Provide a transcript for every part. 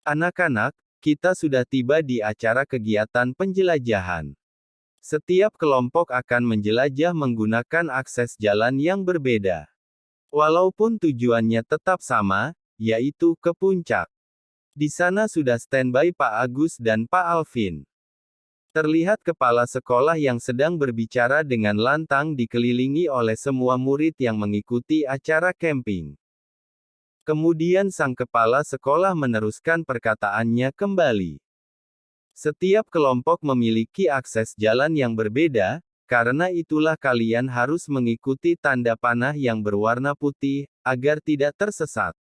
Anak-anak, kita sudah tiba di acara kegiatan penjelajahan. Setiap kelompok akan menjelajah menggunakan akses jalan yang berbeda. Walaupun tujuannya tetap sama, yaitu ke puncak. Di sana sudah standby Pak Agus dan Pak Alvin. Terlihat kepala sekolah yang sedang berbicara dengan lantang dikelilingi oleh semua murid yang mengikuti acara camping. Kemudian sang kepala sekolah meneruskan perkataannya kembali. Setiap kelompok memiliki akses jalan yang berbeda, karena itulah kalian harus mengikuti tanda panah yang berwarna putih, agar tidak tersesat.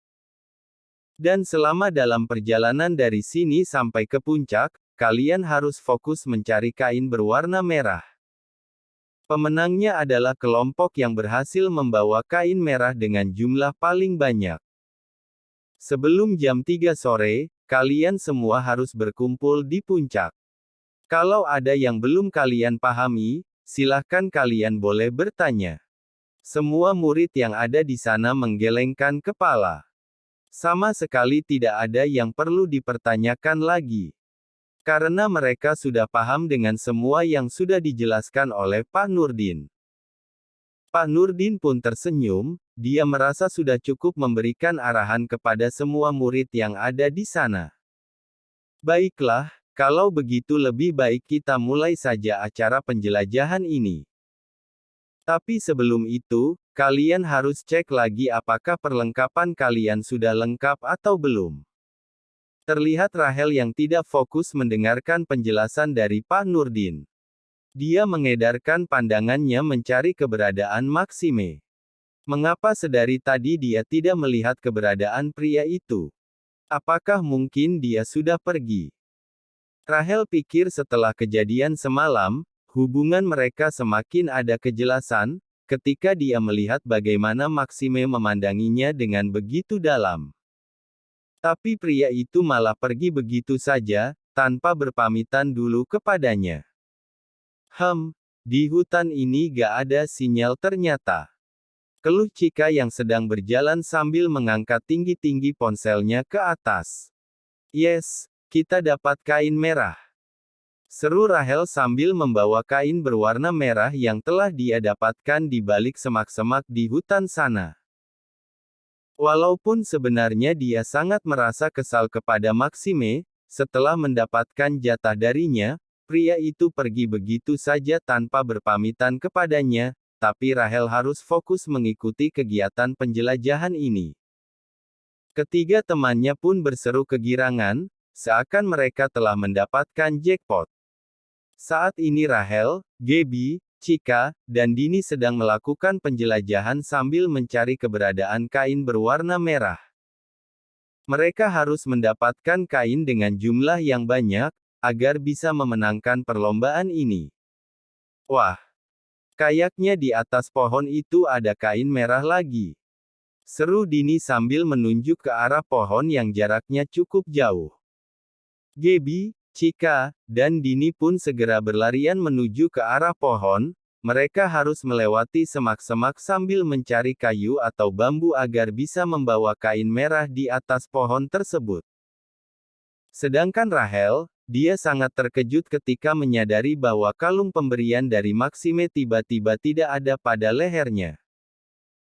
Dan selama dalam perjalanan dari sini sampai ke puncak, kalian harus fokus mencari kain berwarna merah. Pemenangnya adalah kelompok yang berhasil membawa kain merah dengan jumlah paling banyak. Sebelum jam 3 sore, kalian semua harus berkumpul di puncak. Kalau ada yang belum kalian pahami, silahkan kalian boleh bertanya. Semua murid yang ada di sana menggelengkan kepala. Sama sekali tidak ada yang perlu dipertanyakan lagi. Karena mereka sudah paham dengan semua yang sudah dijelaskan oleh Pak Nurdin. Pak Nurdin pun tersenyum, dia merasa sudah cukup memberikan arahan kepada semua murid yang ada di sana. Baiklah, kalau begitu lebih baik kita mulai saja acara penjelajahan ini. Tapi sebelum itu, kalian harus cek lagi apakah perlengkapan kalian sudah lengkap atau belum. Terlihat Rahel yang tidak fokus mendengarkan penjelasan dari Pak Nurdin. Dia mengedarkan pandangannya mencari keberadaan Maxime. Mengapa sedari tadi dia tidak melihat keberadaan pria itu? Apakah mungkin dia sudah pergi? Rahel pikir setelah kejadian semalam, hubungan mereka semakin ada kejelasan, ketika dia melihat bagaimana Maxime memandanginya dengan begitu dalam. Tapi pria itu malah pergi begitu saja, tanpa berpamitan dulu kepadanya. Di hutan ini gak ada sinyal ternyata. Keluh Chika yang sedang berjalan sambil mengangkat tinggi-tinggi ponselnya ke atas. Yes, kita dapat kain merah. Seru Rahel sambil membawa kain berwarna merah yang telah dia dapatkan di balik semak-semak di hutan sana. Walaupun sebenarnya dia sangat merasa kesal kepada Maxime, setelah mendapatkan jatah darinya, pria itu pergi begitu saja tanpa berpamitan kepadanya, tapi Rahel harus fokus mengikuti kegiatan penjelajahan ini. Ketiga temannya pun berseru kegirangan, seakan mereka telah mendapatkan jackpot. Saat ini Rahel, Gaby, Chika, dan Dini sedang melakukan penjelajahan sambil mencari keberadaan kain berwarna merah. Mereka harus mendapatkan kain dengan jumlah yang banyak, agar bisa memenangkan perlombaan ini. Wah! Kayaknya di atas pohon itu ada kain merah lagi. Seru Dini sambil menunjuk ke arah pohon yang jaraknya cukup jauh. Gaby, Chika, dan Dini pun segera berlarian menuju ke arah pohon. Mereka harus melewati semak-semak sambil mencari kayu atau bambu agar bisa membawa kain merah di atas pohon tersebut. Sedangkan Rahel, dia sangat terkejut ketika menyadari bahwa kalung pemberian dari Maxime tiba-tiba tidak ada pada lehernya.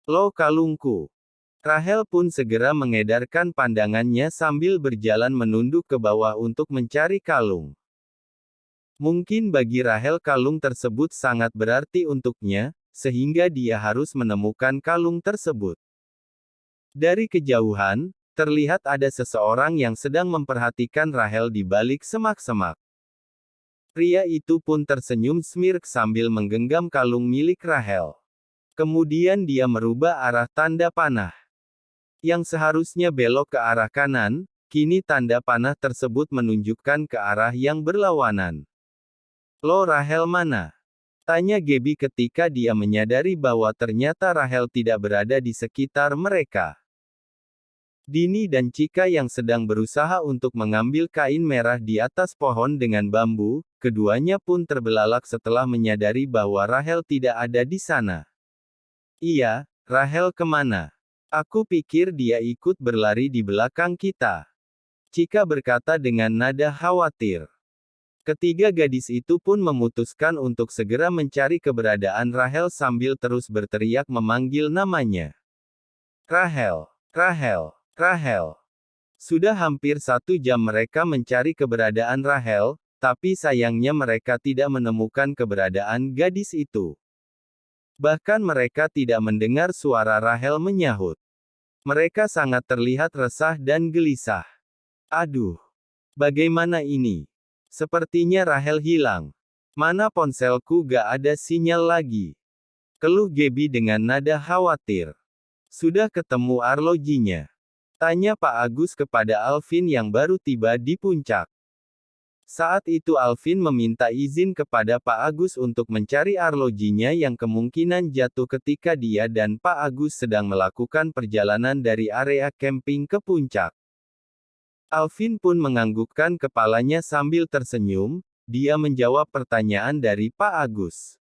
Loh kalungku. Rahel pun segera mengedarkan pandangannya sambil berjalan menunduk ke bawah untuk mencari kalung. Mungkin bagi Rahel kalung tersebut sangat berarti untuknya, sehingga dia harus menemukan kalung tersebut. Dari kejauhan, terlihat ada seseorang yang sedang memperhatikan Rahel di balik semak-semak. Pria itu pun tersenyum smirk sambil menggenggam kalung milik Rahel. Kemudian dia merubah arah tanda panah. Yang seharusnya belok ke arah kanan, kini tanda panah tersebut menunjukkan ke arah yang berlawanan. Loh Rahel mana? Tanya Gaby ketika dia menyadari bahwa ternyata Rahel tidak berada di sekitar mereka. Dini dan Chika yang sedang berusaha untuk mengambil kain merah di atas pohon dengan bambu, keduanya pun terbelalak setelah menyadari bahwa Rahel tidak ada di sana. Iya, Rahel kemana? Aku pikir dia ikut berlari di belakang kita. Chika berkata dengan nada khawatir. Ketiga gadis itu pun memutuskan untuk segera mencari keberadaan Rahel sambil terus berteriak memanggil namanya. Rahel, Rahel, Rahel. Sudah hampir 1 jam mereka mencari keberadaan Rahel, tapi sayangnya mereka tidak menemukan keberadaan gadis itu. Bahkan mereka tidak mendengar suara Rahel menyahut. Mereka sangat terlihat resah dan gelisah. Aduh, bagaimana ini? Sepertinya Rahel hilang. Mana ponselku, gak ada sinyal lagi. Keluh Gaby dengan nada khawatir. Sudah ketemu arlojinya? Tanya Pak Agus kepada Alvin yang baru tiba di puncak. Saat itu Alvin meminta izin kepada Pak Agus untuk mencari arlojinya yang kemungkinan jatuh ketika dia dan Pak Agus sedang melakukan perjalanan dari area camping ke puncak. Alvin pun menganggukkan kepalanya sambil tersenyum, dia menjawab pertanyaan dari Pak Agus.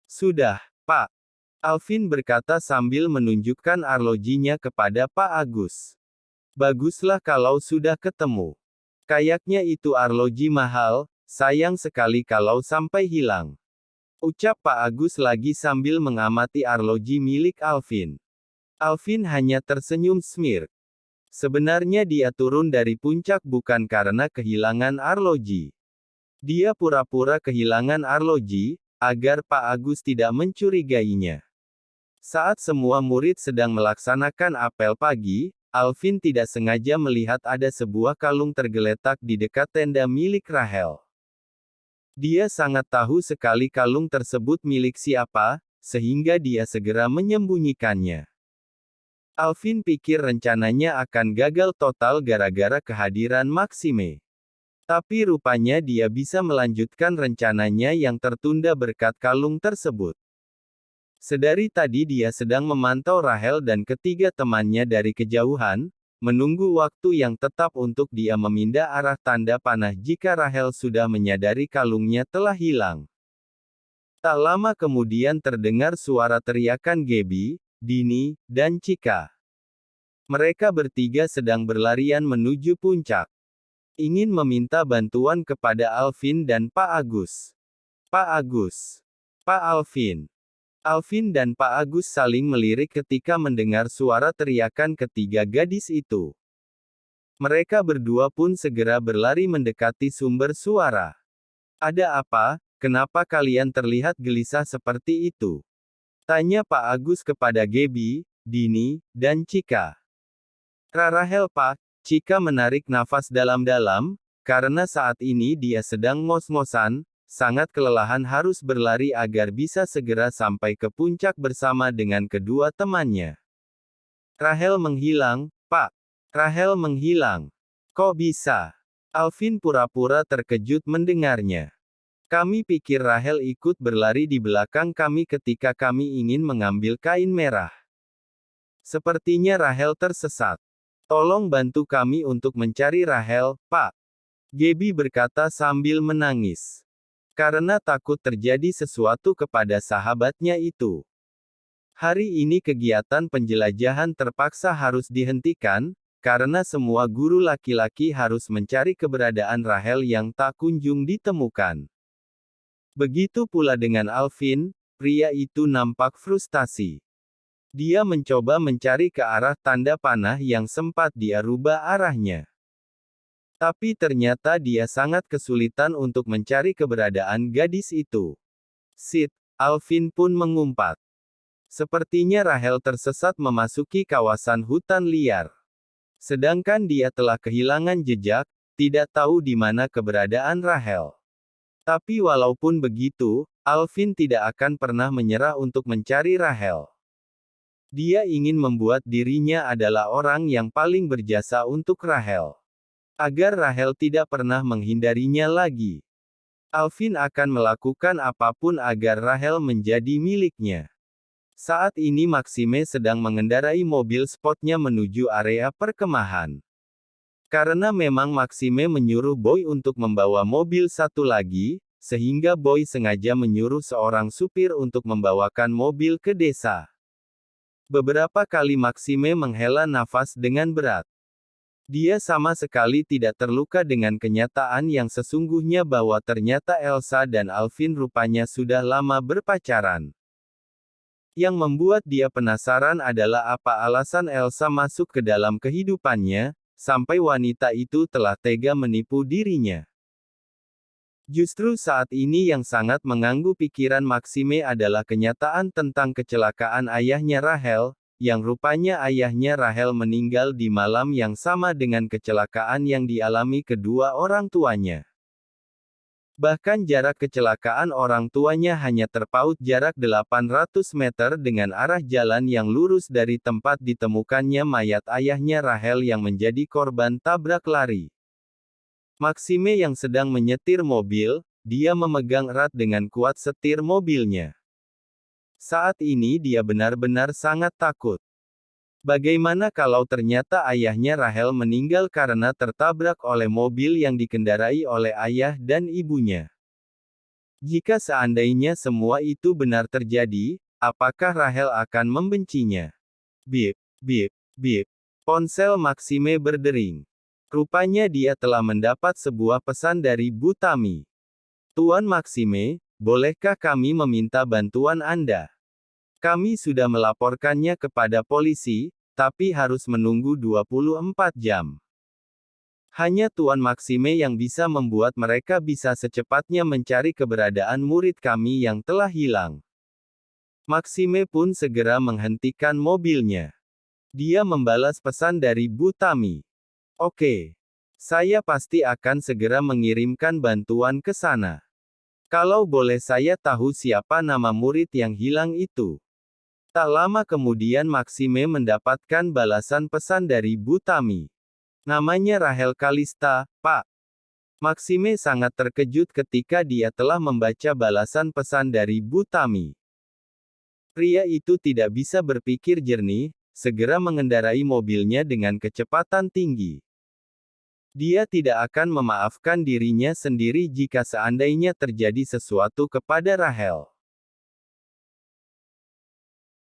Sudah, Pak. Alvin berkata sambil menunjukkan arlojinya kepada Pak Agus. Baguslah kalau sudah ketemu. Kayaknya itu arloji mahal, sayang sekali kalau sampai hilang. Ucap Pak Agus lagi sambil mengamati arloji milik Alvin. Alvin hanya tersenyum smirk. Sebenarnya dia turun dari puncak bukan karena kehilangan arloji. Dia pura-pura kehilangan arloji, agar Pak Agus tidak mencurigainya. Saat semua murid sedang melaksanakan apel pagi, Alvin tidak sengaja melihat ada sebuah kalung tergeletak di dekat tenda milik Rahel. Dia sangat tahu sekali kalung tersebut milik siapa, sehingga dia segera menyembunyikannya. Alvin pikir rencananya akan gagal total gara-gara kehadiran Maxime. Tapi rupanya dia bisa melanjutkan rencananya yang tertunda berkat kalung tersebut. Sedari tadi dia sedang memantau Rahel dan ketiga temannya dari kejauhan, menunggu waktu yang tetap untuk dia memindah arah tanda panah jika Rahel sudah menyadari kalungnya telah hilang. Tak lama kemudian terdengar suara teriakan Gaby, Dini, dan Chika. Mereka bertiga sedang berlarian menuju puncak. Ingin meminta bantuan kepada Alvin dan Pak Agus. Pak Agus. Pak Alvin. Alvin dan Pak Agus saling melirik ketika mendengar suara teriakan ketiga gadis itu. Mereka berdua pun segera berlari mendekati sumber suara. Ada apa? Kenapa kalian terlihat gelisah seperti itu? Tanya Pak Agus kepada Gaby, Dini, dan Chika. Rahel, Pak. Chika menarik nafas dalam-dalam, karena saat ini dia sedang ngos-ngosan, sangat kelelahan harus berlari agar bisa segera sampai ke puncak bersama dengan kedua temannya. Rahel menghilang, Pak. Rahel menghilang. Kok bisa? Alvin pura-pura terkejut mendengarnya. Kami pikir Rahel ikut berlari di belakang kami ketika kami ingin mengambil kain merah. Sepertinya Rahel tersesat. Tolong bantu kami untuk mencari Rahel, Pak. Gaby berkata sambil menangis. Karena takut terjadi sesuatu kepada sahabatnya itu. Hari ini kegiatan penjelajahan terpaksa harus dihentikan, karena semua guru laki-laki harus mencari keberadaan Rahel yang tak kunjung ditemukan. Begitu pula dengan Alvin, pria itu nampak frustasi. Dia mencoba mencari ke arah tanda panah yang sempat dia rubah arahnya. Tapi ternyata dia sangat kesulitan untuk mencari keberadaan gadis itu. Sit, Alvin pun mengumpat. Sepertinya Rahel tersesat memasuki kawasan hutan liar. Sedangkan dia telah kehilangan jejak, tidak tahu di mana keberadaan Rahel. Tapi walaupun begitu, Alvin tidak akan pernah menyerah untuk mencari Rahel. Dia ingin membuat dirinya adalah orang yang paling berjasa untuk Rahel. Agar Rahel tidak pernah menghindarinya lagi. Alvin akan melakukan apapun agar Rahel menjadi miliknya. Saat ini Maxime sedang mengendarai mobil sportnya menuju area perkemahan. Karena memang Maxime menyuruh Boy untuk membawa mobil satu lagi, sehingga Boy sengaja menyuruh seorang supir untuk membawakan mobil ke desa. Beberapa kali Maxime menghela nafas dengan berat. Dia sama sekali tidak terluka dengan kenyataan yang sesungguhnya bahwa ternyata Elsa dan Alvin rupanya sudah lama berpacaran. Yang membuat dia penasaran adalah apa alasan Elsa masuk ke dalam kehidupannya, sampai wanita itu telah tega menipu dirinya. Justru saat ini yang sangat mengganggu pikiran Maxime adalah kenyataan tentang kecelakaan ayahnya Rahel, yang rupanya ayahnya Rahel meninggal di malam yang sama dengan kecelakaan yang dialami kedua orang tuanya. Bahkan jarak kecelakaan orang tuanya hanya terpaut jarak 800 meter dengan arah jalan yang lurus dari tempat ditemukannya mayat ayahnya Rahel yang menjadi korban tabrak lari. Maxime yang sedang menyetir mobil, dia memegang erat dengan kuat setir mobilnya. Saat ini dia benar-benar sangat takut. Bagaimana kalau ternyata ayahnya Rahel meninggal karena tertabrak oleh mobil yang dikendarai oleh ayah dan ibunya? Jika seandainya semua itu benar terjadi, apakah Rahel akan membencinya? Bip, bip, bip. Ponsel Maxime berdering. Rupanya dia telah mendapat sebuah pesan dari Bu Tami. Tuan Maxime, bolehkah kami meminta bantuan Anda? Kami sudah melaporkannya kepada polisi, tapi harus menunggu 24 jam. Hanya Tuan Maxime yang bisa membuat mereka bisa secepatnya mencari keberadaan murid kami yang telah hilang. Maxime pun segera menghentikan mobilnya. Dia membalas pesan dari Bu Tami. Oke. Saya pasti akan segera mengirimkan bantuan ke sana. Kalau boleh saya tahu siapa nama murid yang hilang itu? Tak lama kemudian Maxime mendapatkan balasan pesan dari Bu Tami. Namanya Rahel Kalista, Pak. Maxime sangat terkejut ketika dia telah membaca balasan pesan dari Bu Tami. Pria itu tidak bisa berpikir jernih, segera mengendarai mobilnya dengan kecepatan tinggi. Dia tidak akan memaafkan dirinya sendiri jika seandainya terjadi sesuatu kepada Rahel.